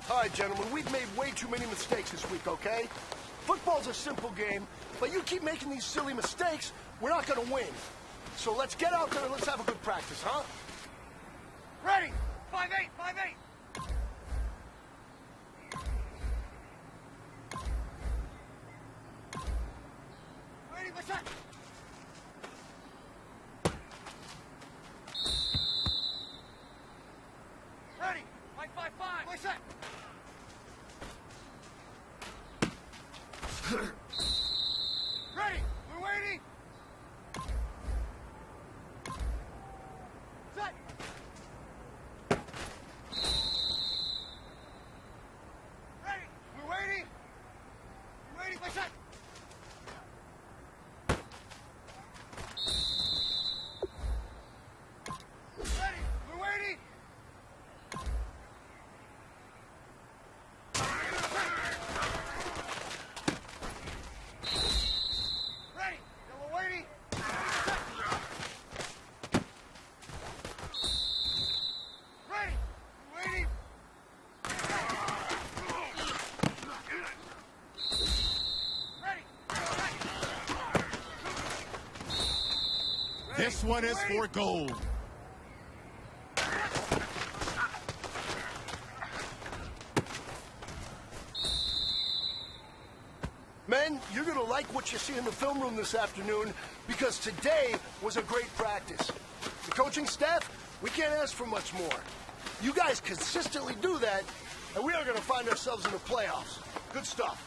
All right, gentlemen, we've made way too many mistakes this week, okay? Football's a simple game, but you keep making these silly mistakes, we're not going to win. So let's get out there and let's have a good practice, huh? Ready? 5-8, 5-8. Ready, what's that? Ready? 5-5-5. What's that? Ready! We're waiting! Set! Ready! We're waiting! We're waiting! What's that? Ready! We're waiting! Ready! Now we're waiting! Ready! We're waiting! Ready! This one is for gold. Men, you're going to like what you see in the film room this afternoon because today was a great practice. The coaching staff, we can't ask for much more. You guys consistently do that, and we are going to find ourselves in the playoffs. Good stuff.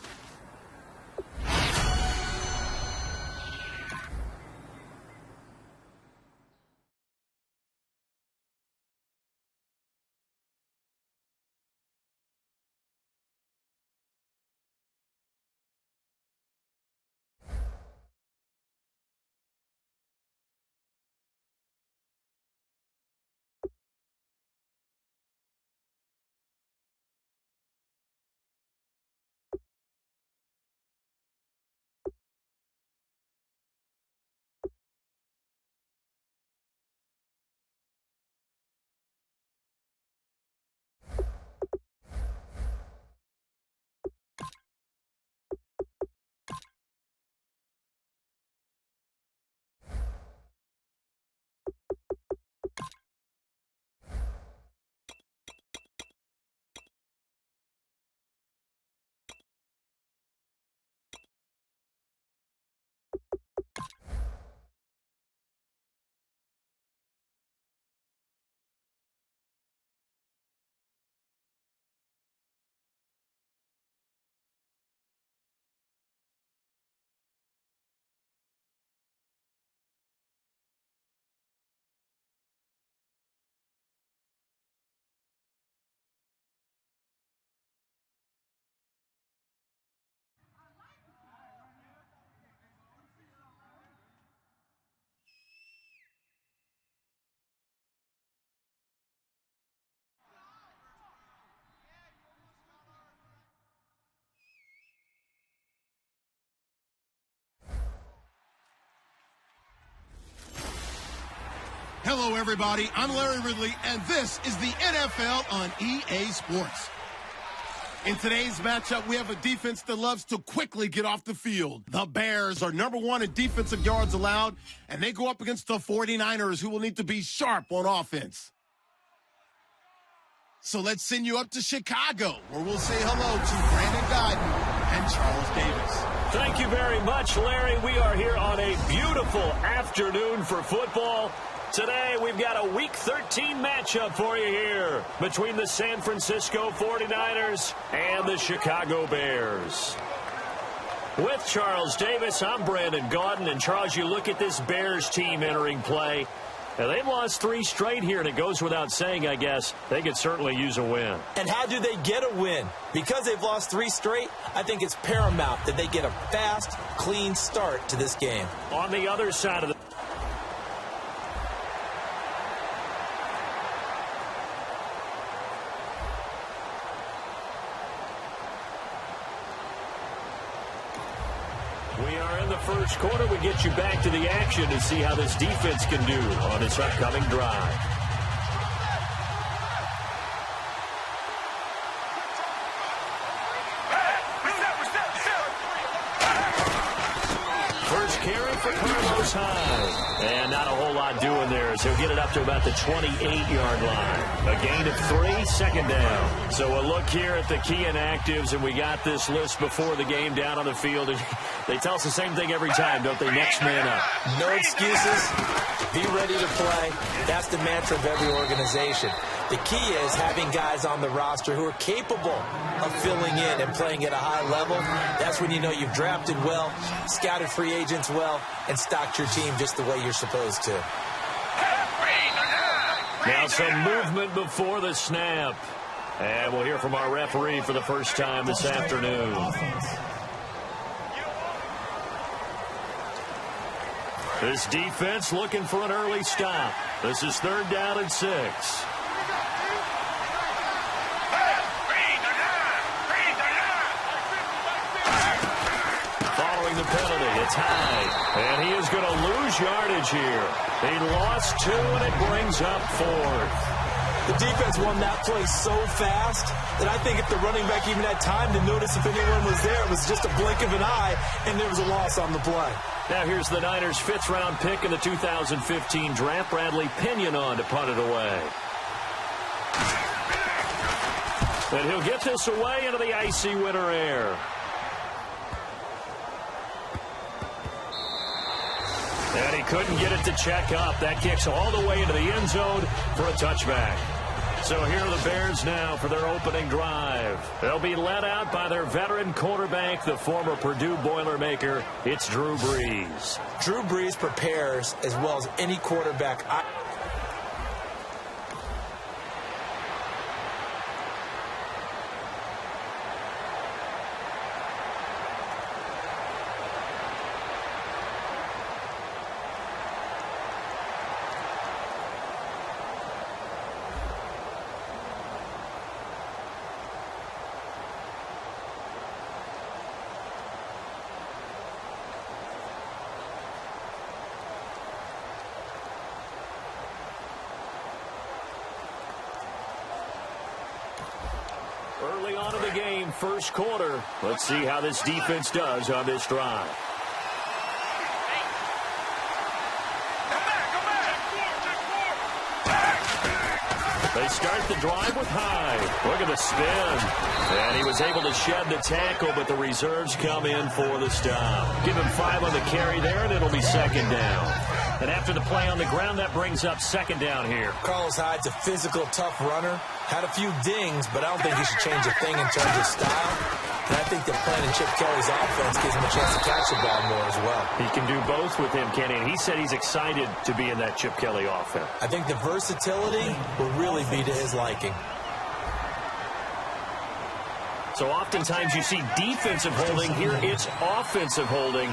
Hello, everybody. I'm Larry Ridley, and this is the NFL on EA Sports. In today's matchup, we have a defense that loves to quickly get off the field. The Bears are #1 in defensive yards allowed, and they go up against the 49ers, who will need to be sharp on offense. So let's send you up to Chicago, where we'll say hello to Brandon Gaudin and Charles Davis. Thank you very much, Larry. We are here on a beautiful afternoon for football. Today, we've got a Week 13 matchup for you here between the San Francisco 49ers and the Chicago Bears. With Charles Davis, I'm Brandon Gaudin. And, Charles, you look at this Bears team entering play. Now, they've lost 3 straight here, and it goes without saying, I guess, they could certainly use a win. And how do they get a win? Because they've lost 3 straight, I think it's paramount that they get a fast, clean start to this game. On the other side of the first quarter, we get you back to the action to see how this defense can do on its upcoming drive. First carry for Carlos Hyde. And not a whole lot doing there as he'll get it up to about the 28-yard line. A gain of 3, second down. So a look here at the key inactives, and we got this list before the game down on the field. And they tell us the same thing every time, don't they? Next man up. No excuses. Be ready to play. That's the mantra of every organization. The key is having guys on the roster who are capable of filling in and playing at a high level. That's when you know you've drafted well, scouted free agents well, and stocked your team just the way you're supposed to. Now some movement before the snap. And we'll hear from our referee for the first time this afternoon. This defense looking for an early stop. This is 3rd down and 6. Following the penalty, it's Hyde. And he is going to lose yardage here. He lost 2, and it brings up 4th. The defense won that play so fast that I think if the running back even had time to notice if anyone was there, it was just a blink of an eye, and there was a loss on the play. Now here's the Niners' 5th-round pick in the 2015 draft, Bradley Pinion, on to punt it away. And he'll get this away into the icy winter air. And he couldn't get it to check up. That kicks all the way into the end zone for a touchback. So here are the Bears now for their opening drive. They'll be led out by their veteran quarterback, the former Purdue Boilermaker. It's Drew Brees. Drew Brees prepares as well as any quarterback. Early on in the game, first quarter. Let's see how this defense does on this drive. They start the drive with Hyde. Look at the spin. And he was able to shed the tackle, but the reserves come in for the stop. Give him 5 on the carry there, and it'll be 2nd down. And after the play on the ground, that brings up 2nd down here. Carlos Hyde's a physical, tough runner. Had a few dings, but I don't think he should change a thing in terms of style. And I think that playing in Chip Kelly's offense gives him a chance to catch the ball more as well. He can do both with him, Kenny. And he said he's excited to be in that Chip Kelly offense. I think the versatility will really be to his liking. So oftentimes you see defensive holding. Here it's offensive holding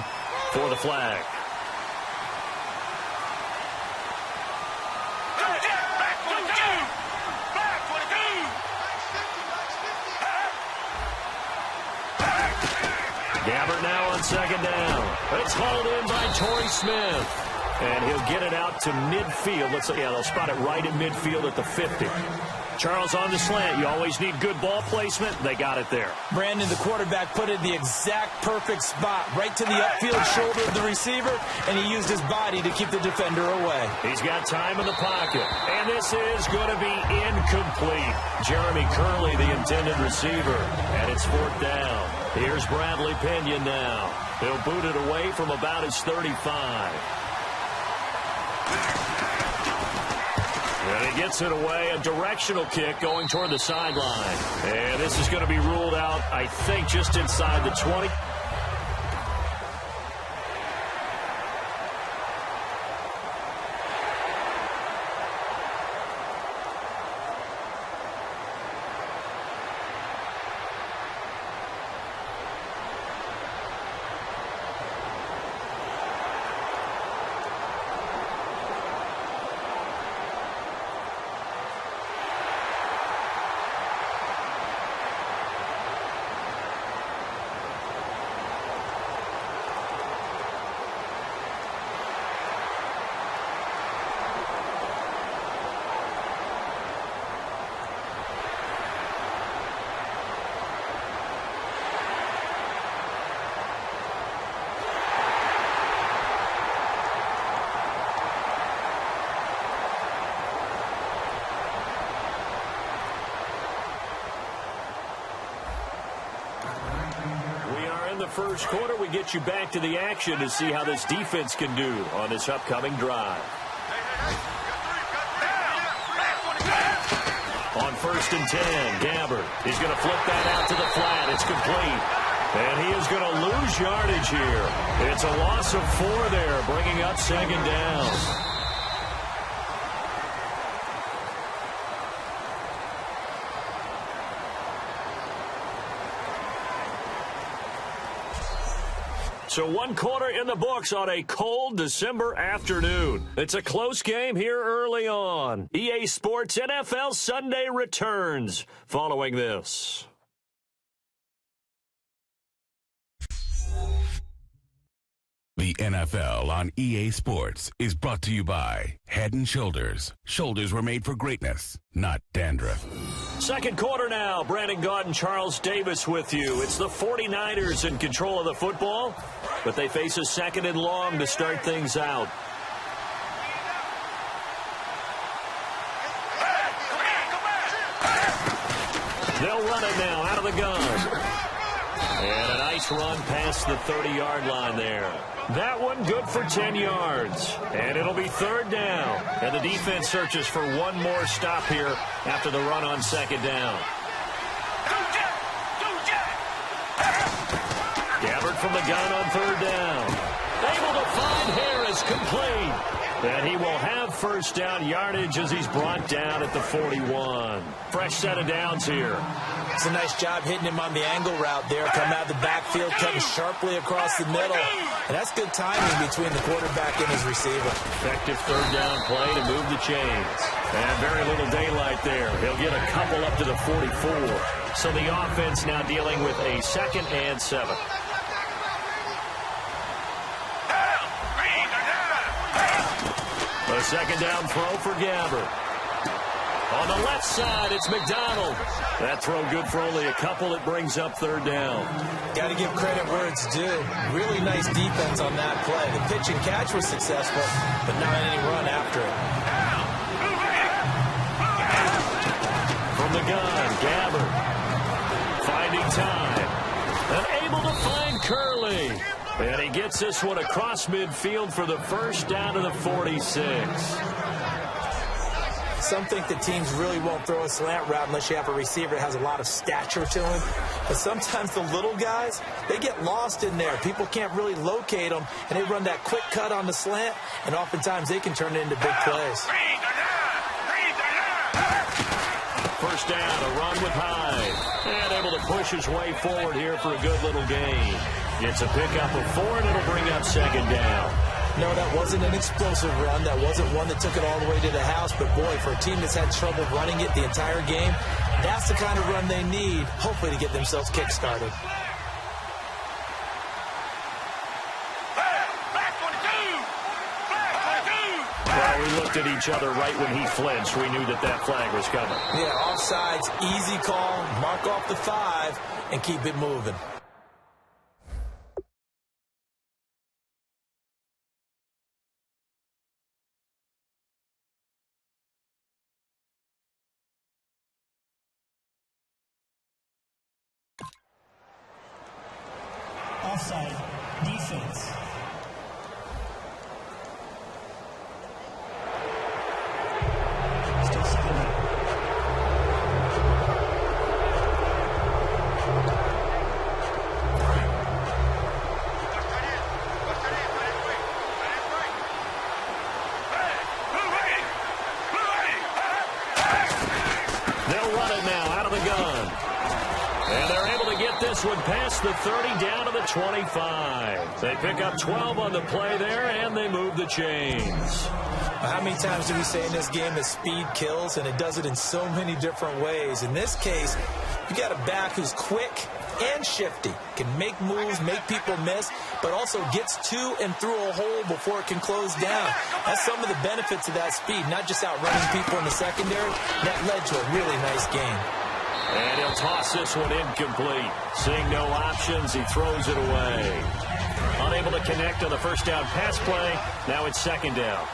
for the flag. Gabbert now on 2nd down. It's hauled in by Torrey Smith. And he'll get it out to midfield. They'll spot it right in midfield at the 50. Charles on the slant. You always need good ball placement. They got it there. Brandon, the quarterback, put it in the exact perfect spot, right to the upfield shoulder of the receiver, and he used his body to keep the defender away. He's got time in the pocket, and this is going to be incomplete. Jeremy Curley, the intended receiver, and it's 4th down. Here's Bradley Pinion now. He'll boot it away from about his 35. And he gets it away, a directional kick going toward the sideline. And this is going to be ruled out, I think, just inside the 20. First quarter, we get you back to the action to see how this defense can do on this upcoming drive. On 1st and 10, Gabbert. He's going to flip that out to the flat. It's complete. And he is going to lose yardage here. It's a loss of 4 there, bringing up 2nd down. So 1 quarter in the books on a cold December afternoon. It's a close game here early on. EA Sports NFL Sunday returns following this. The NFL on EA Sports is brought to you by Head & Shoulders. Shoulders were made for greatness, not dandruff. 2nd quarter now. Brandon Gaudin, Charles Davis with you. It's the 49ers in control of the football, but they face a 2nd and long to start things out. They'll run it now out of the gun. And a nice run past the 30-yard line there. That one good for 10 yards. And it'll be 3rd down. And the defense searches for one more stop here after the run on 2nd down. Gabbert from the gun on 3rd down. Able to find Harris, complete. And he will have 1st down yardage as he's brought down at the 41. Fresh set of downs here. It's a nice job hitting him on the angle route there. Coming out of the backfield, cutting sharply across the middle. And that's good timing between the quarterback and his receiver. Effective 3rd down play to move the chains. And very little daylight there. He'll get a couple up to the 44. So the offense now dealing with a 2nd and 7. A 2nd down throw for Gabbert. On the left side, it's McDonald. That throw good for only a couple. It brings up 3rd down. Got to give credit where it's due. Really nice defense on that play. The pitch and catch was successful, but not any run after it. From the gun, Gabbert. Finding time. And able to find Curley. And he gets this one across midfield for the 1st down to the 46. Some think that teams really won't throw a slant route unless you have a receiver that has a lot of stature to him. But sometimes the little guys, they get lost in there. People can't really locate them, and they run that quick cut on the slant, and oftentimes they can turn it into big plays. 1st down, a run with Hyde. And able to push his way forward here for a good little gain. Gets a pickup of 4, and it'll bring up 2nd down. No, that wasn't an explosive run. That wasn't one that took it all the way to the house. But, boy, for a team that's had trouble running it the entire game, that's the kind of run they need, hopefully, to get themselves kick-started. looked at each other right when he flinched. We knew that that flag was coming. Yeah, offsides, easy call, mark off the 5, and keep it moving. Offside, defense. Still second. They'll run it now out of the gun. And they're able to get this one past the 30 down to the 25. They pick up 12 on the play there, and they move the chains. How many times do we say in this game that speed kills, and it does it in so many different ways? In this case, you got a back who's quick and shifty, can make moves, make people miss, but also gets to and through a hole before it can close down. That's some of the benefits of that speed, not just outrunning people in the secondary. That led to a really nice game. And he'll toss this one incomplete. Seeing no options, he throws it away. Unable to connect on the first down pass play. Now it's second down.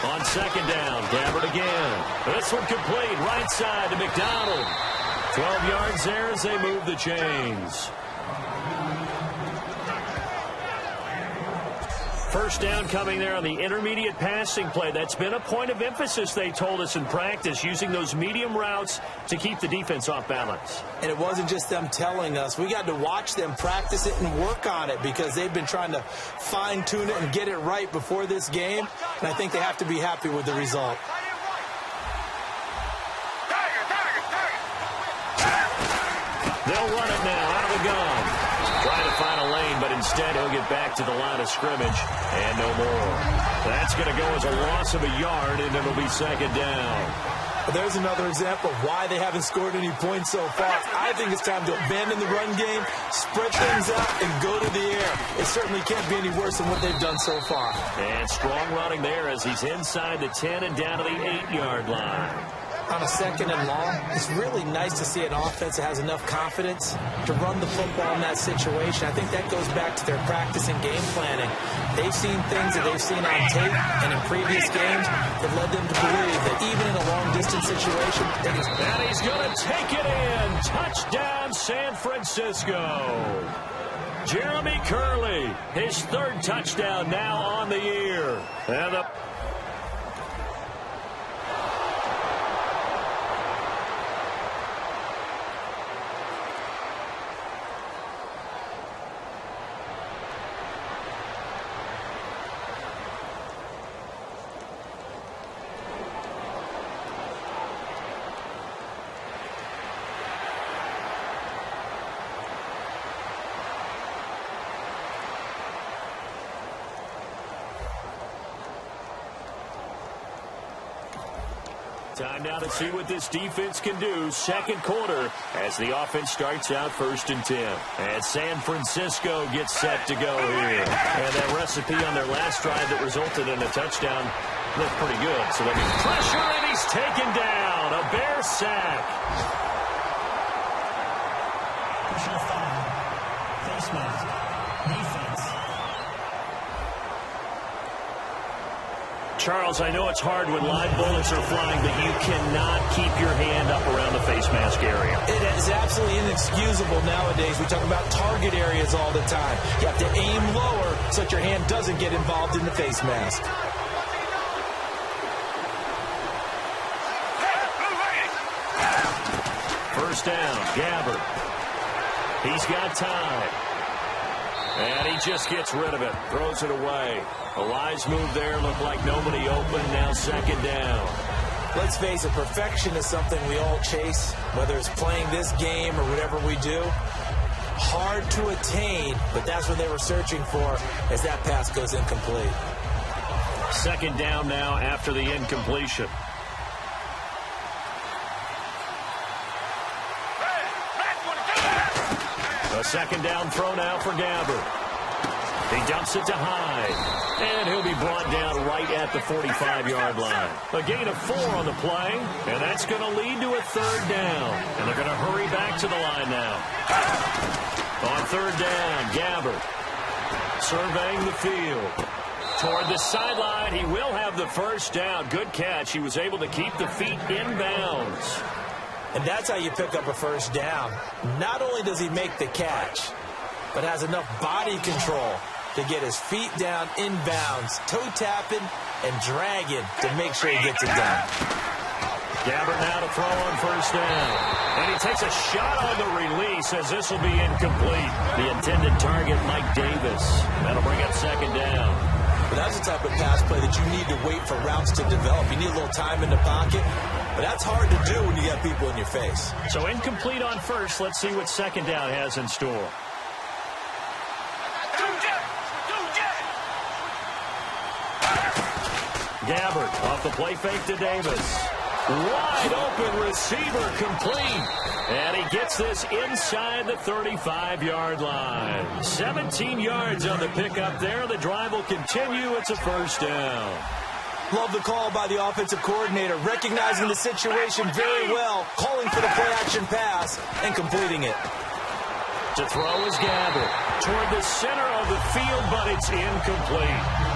On second down, Gabbert again. This one complete, right side to McDonald. 12 yards there as they move the chains. First down coming there on the intermediate passing play. That's been a point of emphasis, they told us in practice, using those medium routes to keep the defense off balance. And it wasn't just them telling us. We got to watch them practice it and work on it because they've been trying to fine-tune it and get it right before this game. And I think they have to be happy with the result. They'll run it now out of the gun. Trying to find a lane, but instead he'll get back to the line of scrimmage and no more. That's going to go as a loss of a yard, and it'll be second down. But there's another example of why they haven't scored any points so far. I think it's time to abandon the run game, spread things out, and go to the air. It certainly can't be any worse than what they've done so far. And strong running there as he's inside the 10 and down to the 8-yard line. On a second and long, it's really nice to see an offense that has enough confidence to run the football in that situation. I think that goes back to their practice and game planning. They've seen things that they've seen on tape and in previous games that led them to believe that even in a long-distance situation, they can... And he's going to take it in. Touchdown, San Francisco. Jeremy Curley, his third touchdown now on the year. And the... Time now to see what this defense can do. Second quarter as the offense starts out 1st and 10. And San Francisco gets set to go here. And that recipe on their last drive that resulted in a touchdown looked pretty good. So that means pressure, and he's taken down. A Bear sack. Personal foul. Face mask. Defense. Charles, I know it's hard when live bullets are flying, but you cannot keep your hand up around the face mask area. It is absolutely inexcusable nowadays. We talk about target areas all the time. You have to aim lower so that your hand doesn't get involved in the face mask. First down, Gabbert. He's got time. And he just gets rid of it, throws it away. A wise move there, looked like nobody open, now second down. Let's face it, perfection is something we all chase, whether it's playing this game or whatever we do. Hard to attain, but that's what they were searching for as that pass goes incomplete. Second down now after the incompletion. A A second down throw now for Gabbert. He dumps it to Hyde, and he'll be brought down right at the 45-yard line. A gain of 4 on the play, and that's going to lead to a third down. And they're going to hurry back to the line now. On third down, Gabbert surveying the field. Toward the sideline, he will have the first down. Good catch. He was able to keep the feet in bounds. And that's how you pick up a first down. Not only does he make the catch, but has enough body control to get his feet down in bounds, toe tapping and dragging to make sure he gets it done. Gabbert now to throw on first down. And he takes a shot on the release as this will be incomplete. The intended target, Mike Davis. That'll bring up second down. But that's the type of pass play that you need to wait for routes to develop. You need a little time in the pocket, but that's hard to do when you got people in your face. So incomplete on first. Let's see what second down has in store. Gabbert off the play fake to Davis. Wide open receiver complete. And he gets this inside the 35-yard line. 17 yards on the pickup there. The drive will continue. It's a first down. Love the call by the offensive coordinator, recognizing the situation very well, calling for the play-action pass, and completing it. To throw is Gabbert toward the center of the field, but it's incomplete.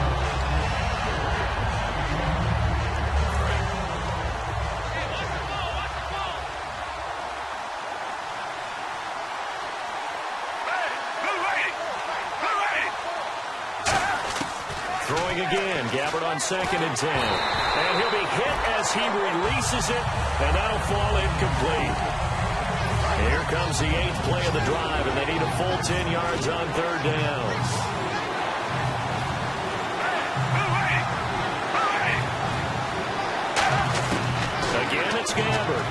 Throwing again, Gabbert on 2nd and 10. And he'll be hit as he releases it, and that'll fall incomplete. Here comes the 8th play of the drive, and they need a full 10 yards on third downs. Again, it's Gabbert.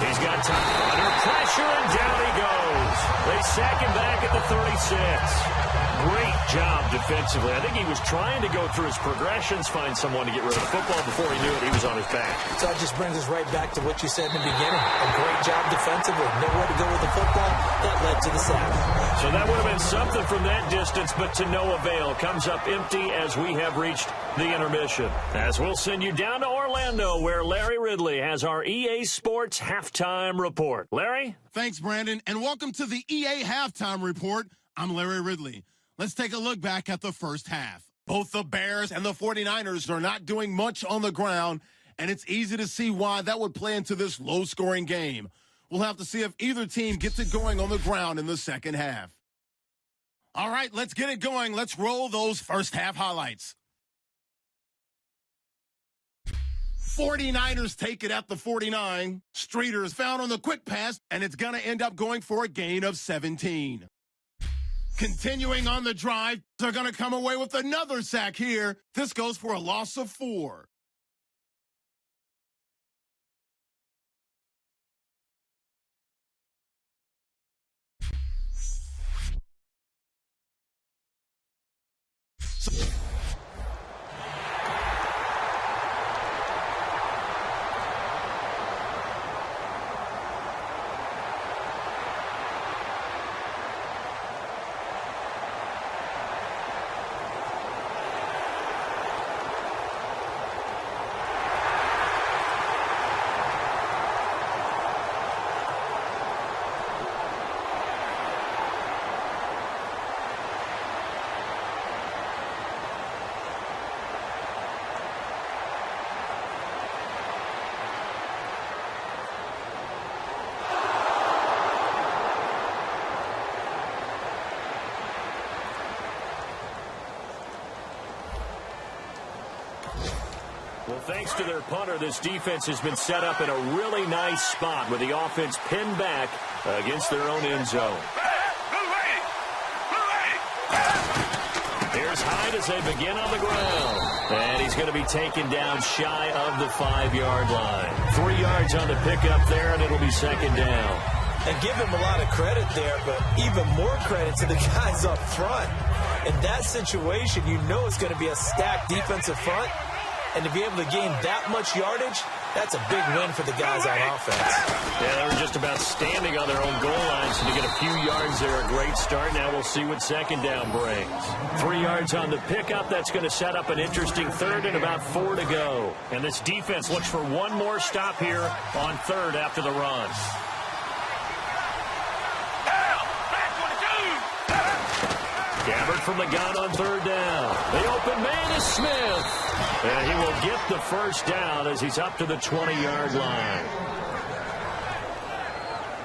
He's got time under pressure, and down he goes. They sack him back at the 36. Great job defensively. I think he was trying to go through his progressions, find someone to get rid of the football. Before he knew it, he was on his back. So that just brings us right back to what you said in the beginning. A great job defensively. Nowhere to go with the football. That led to the sack. So that would have been something from that distance, but to no avail. Comes up empty as we have reached the intermission. As we'll send you down to Orlando, where Larry Ridley has our EA Sports Halftime Report. Larry? Thanks, Brandon, and welcome to the EA Halftime Report. I'm Larry Ridley. Let's take a look back at the first half. Both the Bears and the 49ers are not doing much on the ground, and it's easy to see why that would play into this low-scoring game. We'll have to see if either team gets it going on the ground in the second half. All right, let's get it going. Let's roll those first half highlights. 49ers take it at the 49. Streeter is found on the quick pass, and it's going to end up going for a gain of 17. Continuing on the drive, they're going to come away with another sack here. This goes for a loss of 4. Well, thanks to their punter, this defense has been set up in a really nice spot with the offense pinned back against their own end zone. Here's Hyde as they begin on the ground. And he's going to be taken down shy of the 5-yard line. 3 yards on the pickup there, and it'll be second down. And give him a lot of credit there, but even more credit to the guys up front. In that situation, you know it's going to be a stacked defensive front. And to be able to gain that much yardage, That's a big win for the guys on offense. Yeah, they were just about standing on their own goal line, so to get a few yards there, a great start. Now we'll see what second down brings. 3 yards on the pickup. That's going to set up an interesting third and about 4 to go. And this defense looks for one more stop here on third after the run. Gabbert from the gun on third down. The open man is Smith. And he will get the first down as he's up to the 20-yard line.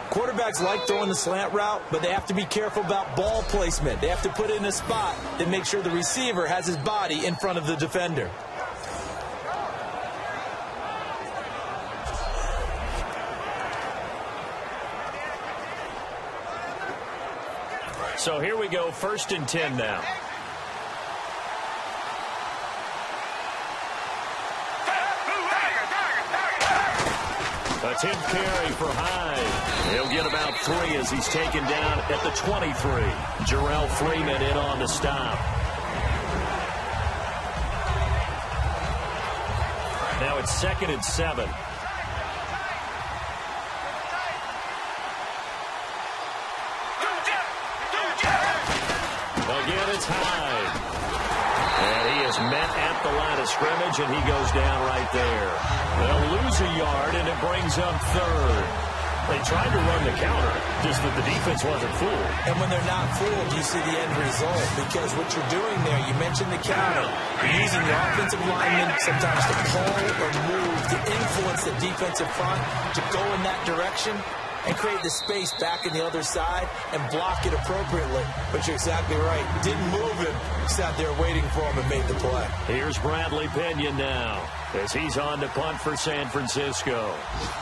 Quarterbacks like throwing the slant route, but they have to be careful about ball placement. They have to put it in a spot that makes sure the receiver has his body in front of the defender. So here we go, 1st and 10 now. Attempt carry for Hyde. He'll get about 3 as he's taken down at the 23. Jarrell Freeman in on the stop. Now it's 2nd and 7. Again, it's Hyde. And he is met at the line of scrimmage, and he goes down right there. They'll lose a yard, and it brings up 3rd. They tried to run the counter, just that the defense wasn't fooled. And when they're not fooled, you see the end result. Because what you're doing there, you mentioned the counter. You're using your offensive linemen sometimes to pull or move to influence the defensive front to go in that direction and create the space back in the other side and block it appropriately. But you're exactly right. Didn't move him. Sat there waiting for him and made the play. Here's Bradley Pinion now as he's on to punt for San Francisco.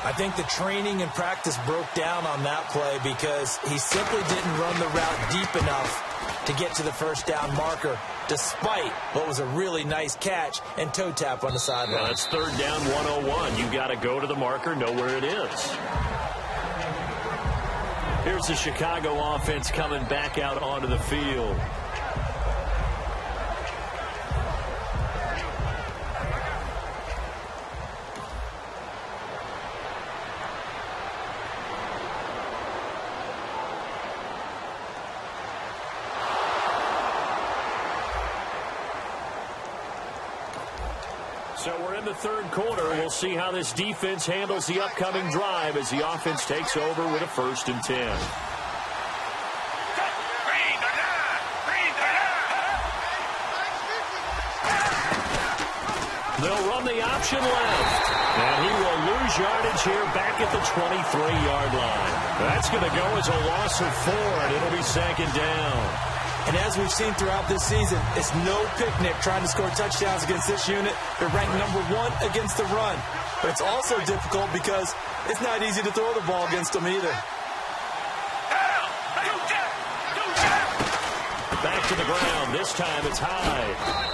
I think the training and practice broke down on that play because he simply didn't run the route deep enough to get to the first down marker, despite what was a really nice catch and toe tap on the sideline. Well, that's 3rd down 101. You got to go to the marker, know where it is. Here's the Chicago offense coming back out onto the field. So we're in the 3rd quarter. We'll see how this defense handles the upcoming drive as the offense takes over with a 1st and 10. They'll run the option left. And he will lose yardage here back at the 23-yard line. That's going to go as a loss of 4, and it'll be 2nd down. And as we've seen throughout this season, it's no picnic trying to score touchdowns against this unit. They're ranked number 1 against the run. But it's also difficult because it's not easy to throw the ball against them either. Back to the ground. This time it's Hyde.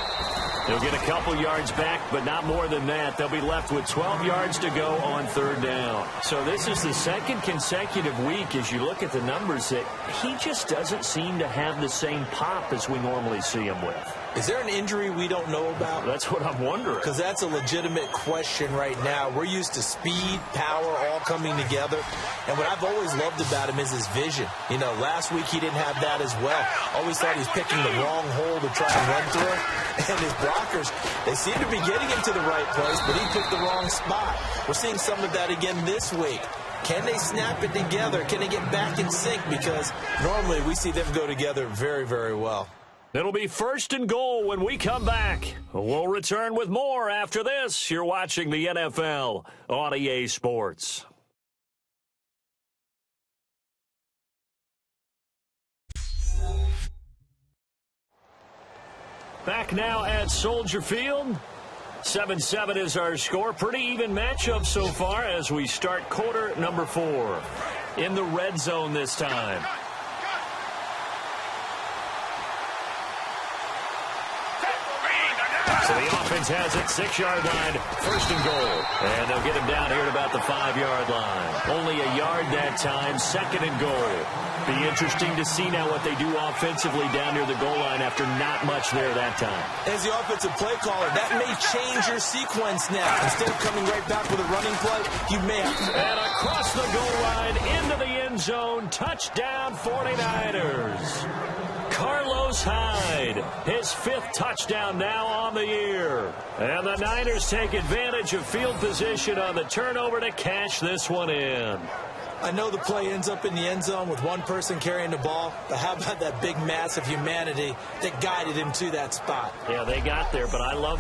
They'll get a couple yards back, but not more than that. They'll be left with 12 yards to go on 3rd down. So this is the 2nd consecutive week, as you look at the numbers, that he just doesn't seem to have the same pop as we normally see him with. Is there an injury we don't know about? That's what I'm wondering. Because that's a legitimate question right now. We're used to speed, power, all coming together. And what I've always loved about him is his vision. You know, last week he didn't have that as well. Always thought he was picking the wrong hole to try and run through. And his blockers, they seem to be getting him to the right place, but he picked the wrong spot. We're seeing some of that again this week. Can they snap it together? Can they get back in sync? Because normally we see them go together very, very well. It'll be 1st and goal when we come back. We'll return with more after this. You're watching the NFL on EA Sports. Back now at Soldier Field. 7-7 is our score. Pretty even matchup so far as we start quarter number 4. In the red zone this time. So the offense has it, 6-yard line, first and goal. And they'll get him down here at about the 5-yard line. Only a yard that time, second and goal. Be interesting to see now what they do offensively down near the goal line after not much there that time. As the offensive play caller, that may change your sequence now. Instead of coming right back with a running play, you may have to. And across the goal line, into the end zone, touchdown 49ers. Carlos Hyde, his 5th touchdown now on the year. And the Niners take advantage of field position on the turnover to cash this one in. I know the play ends up in the end zone with one person carrying the ball, but how about that big mass of humanity that guided him to that spot? Yeah, they got there, but I love...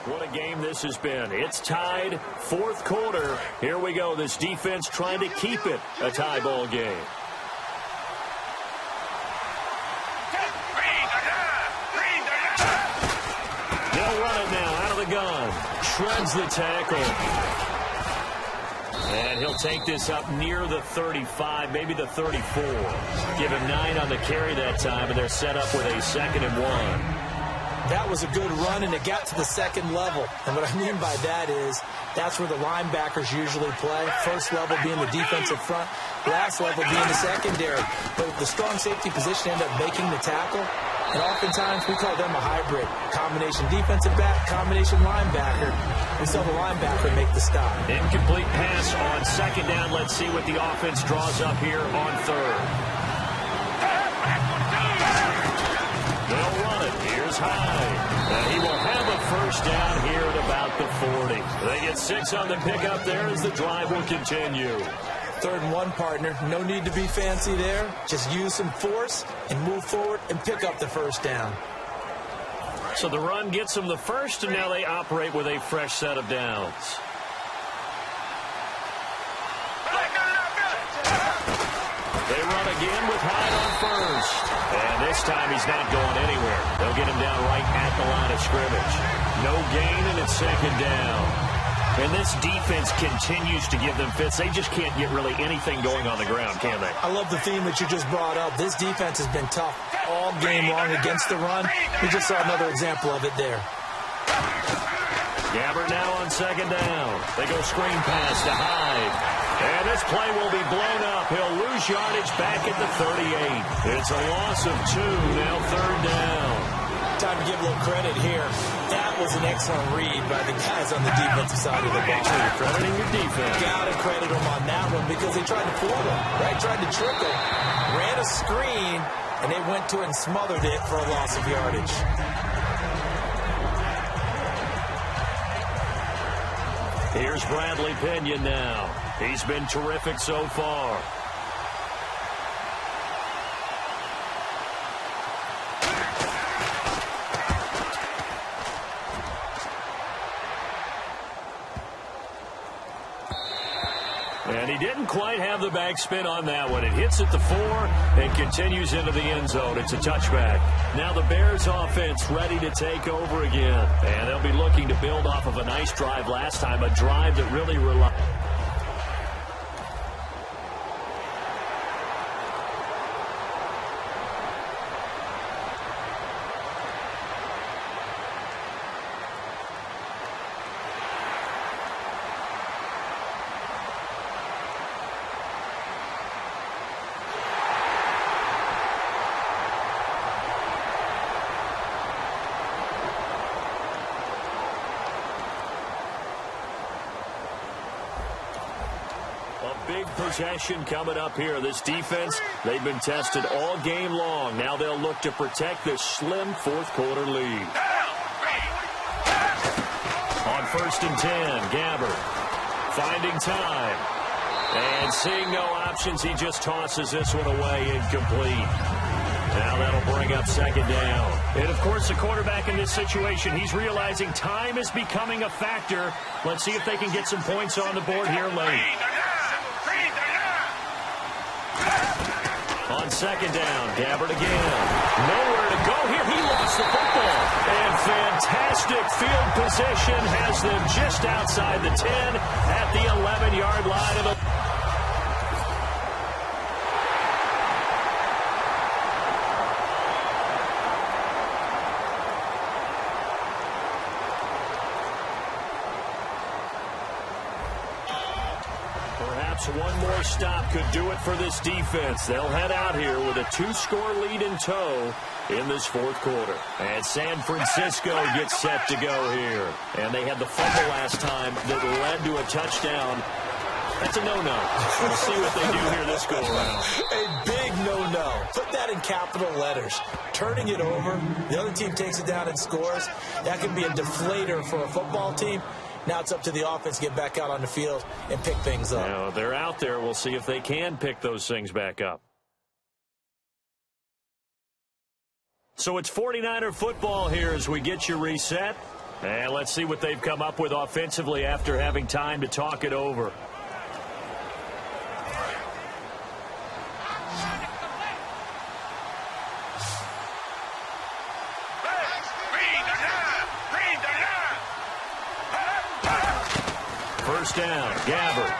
What a game this has been. It's tied, 4th quarter. Here we go. This defense trying to keep it a tie ball game. They'll run it now out of the gun. Shreds the tackle. And he'll take this up near the 35, maybe the 34. Give him 9 on the carry that time, and they're set up with a 2nd and 1. That was a good run, and it got to the second level. And what I mean by that is that's where the linebackers usually play. First level being the defensive front, last level being the secondary. But the strong safety position ended up making the tackle. And oftentimes we call them a hybrid. Combination defensive back, combination linebacker. We saw the linebacker make the stop. Incomplete pass on 2nd down. Let's see what the offense draws up here on 3rd. They'll run it. Here's Hyde. And he will have a first down here at about the 40. They get 6 on the pickup there as the drive will continue. 3rd and 1, partner. No need to be fancy there. Just use some force and move forward and pick up the first down. So the run gets them the first, and now they operate with a fresh set of downs. They run again with Hyde on first. And this time he's not going anywhere. They'll get him down right at the line of scrimmage. No gain, and it's 2nd down. And this defense continues to give them fits. They just can't get really anything going on the ground, can they? I love the theme that you just brought up. This defense has been tough all game long against the run. We just saw another example of it there. Gabbert now on 2nd down. They go screen pass to Hyde. And this play will be blown up. He'll lose yardage back at the 38. It's a loss of 2, now 3rd down. Time to give a little credit here. That was an excellent read by the guys on the defensive side of the ball. You're crediting your defense. Gotta credit them on that one because they tried to fool them, right? Tried to trick them. Ran a screen, and they went to it and smothered it for a loss of yardage. Here's Bradley Pinion now. He's been terrific so far. And he didn't quite have the backspin on that one. It hits at the 4 and continues into the end zone. It's a touchback. Now the Bears offense ready to take over again. And they'll be looking to build off of a nice drive last time, a drive that really relied. big possession coming up here. This defense, they've been tested all game long. Now they'll look to protect this slim fourth-quarter lead. On 1st and 10, Gabbert finding time. And seeing no options, he just tosses this one away, incomplete. Now that'll bring up 2nd down. And, of course, the quarterback in this situation, he's realizing time is becoming a factor. Let's see if they can get some points on the board here late. On 2nd down, Gabbert again. Nowhere to go here. He lost the football. And fantastic field position has them just outside the 10 at the 11-yard line of the... One more stop could do it for this defense. They'll head out here with a 2-score lead in tow in this 4th quarter. And San Francisco gets set to go here. And they had the fumble last time that led to a touchdown. That's a no-no. We'll see what they do here this go-around. A big no-no. Put that in capital letters. Turning it over, the other team takes it down and scores. That can be a deflator for a football team. Now it's up to the offense to get back out on the field and pick things up. Now, they're out there. We'll see if they can pick those things back up. So it's 49er football here as we get you reset. And let's see what they've come up with offensively after having time to talk it over. First down, Gabbert.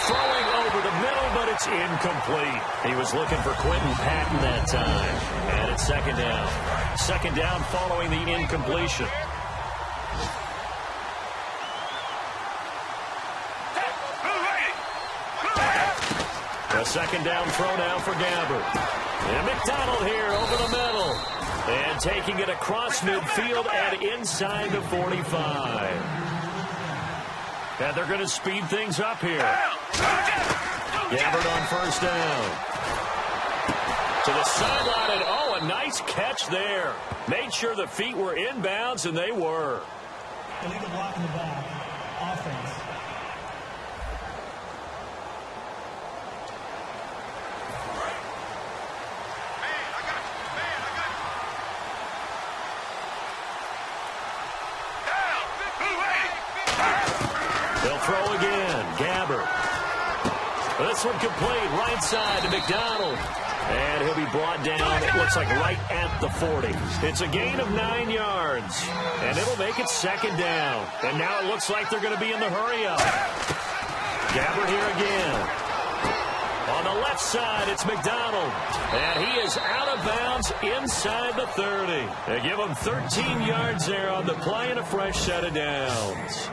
Throwing over the middle, but it's incomplete. He was looking for Quentin Patton that time. And it's 2nd down. 2nd down following the incompletion. A 2nd down throw now for Gabbert. And McDonald here over the middle. And taking it across midfield and inside the 45. And they're going to speed things up here. Gabbert on 1st down. To the sideline, and oh, a nice catch there. Made sure the feet were inbounds, and they were. Illegal block in the back. Offense. They'll throw again. Gabbert. This one complete. Right side to McDonald. And he'll be brought down, it looks like right at the 40. It's a gain of 9 yards. And it'll make it 2nd down. And now it looks like they're going to be in the hurry-up. Gabbert here again. On the left side, it's McDonald. And he is out of bounds inside the 30. They give him 13 yards there on the play and a fresh set of downs.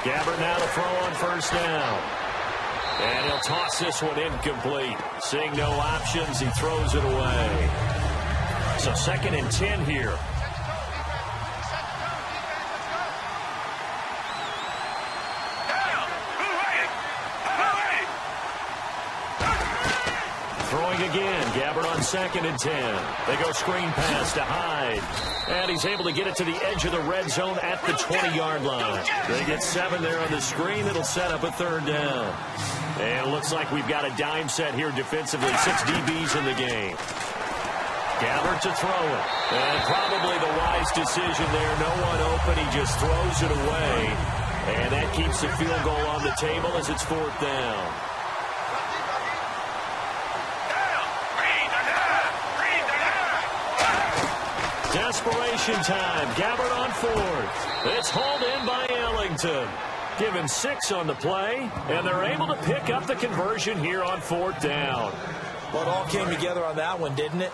Gabbert now to throw on 1st down. And he'll toss this one incomplete. Seeing no options, he throws it away. So 2nd and 10 here. Throwing again. Gabbert on 2nd and 10. They go screen pass to Hyde. And he's able to get it to the edge of the red zone at the 20-yard line. They get 7 there on the screen. It'll set up a 3rd down. And it looks like we've got a dime set here defensively. 6 DBs in the game. Gabbert to throw it. And probably the wise decision there. No one open. He just throws it away. And that keeps the field goal on the table as it's 4th down. Desperation time. Gabbert on 4th. It's hauled in by Ellington. Give him 6 on the play, and they're able to pick up the conversion here on 4th down. Well, it all came together on that one, didn't it?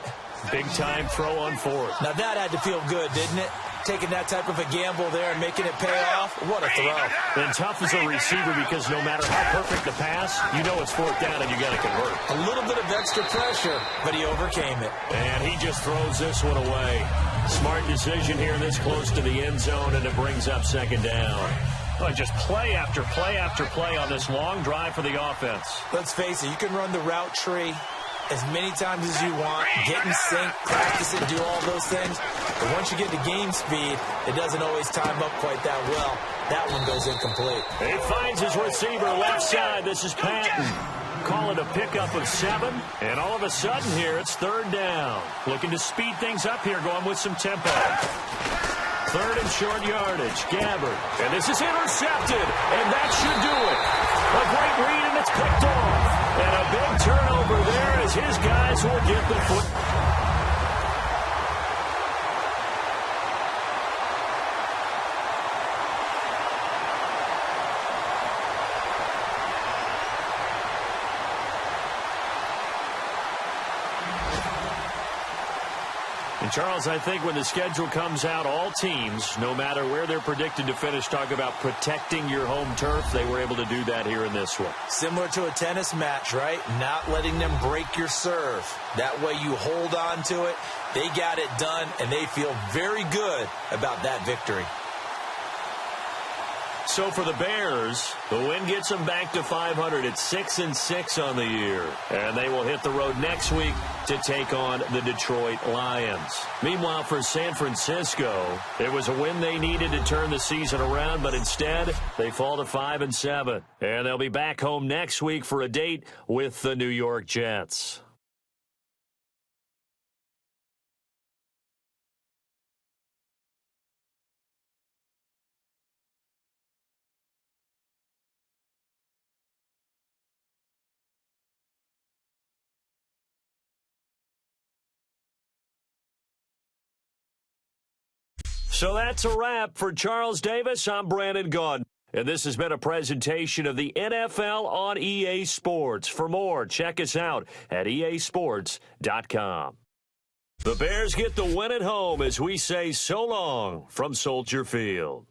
Big-time throw on 4th. Now, that had to feel good, didn't it? taking that type of a gamble there and making it pay off. What a throw. And tough as a receiver because no matter how perfect the pass, you know it's fourth down and you got to convert. A little bit of extra pressure, but he overcame it. And he just throws this one away. Smart decision here this close to the end zone, and it brings up second down. Well, just play after play after play on this long drive for the offense. Let's face it, you can run the route tree as many times as you want, get in sync, practice it, do all those things. But once you get to game speed, it doesn't always time up quite that well. That one goes incomplete. He finds his receiver left side. This is Patton. Call it a pickup of 7. And all of a sudden here, it's third down. Looking to speed things up here, going with some tempo. Third and short yardage. Gabbard. And this is intercepted. And that should do it. A great read, and it's picked off. And a big turnover there as his guys will get the foot. And Charles, I think when the schedule comes out, all teams, no matter where they're predicted to finish, talk about protecting your home turf. They were able to do that here in this one. Similar to a tennis match, right? Not letting them break your serve. That way you hold on to it. They got it done, and they feel very good about that victory. So for the Bears, the win gets them back to 500. It's 6-6 on the year. And they will hit the road next week to take on the Detroit Lions. Meanwhile, for San Francisco, it was a win they needed to turn the season around, but instead they fall to 5-7. And they'll be back home next week for a date with the New York Jets. So that's a wrap. For Charles Davis, I'm Brandon Gaudin. And this has been a presentation of the NFL on EA Sports. For more, check us out at easports.com. The Bears get the win at home as we say so long from Soldier Field.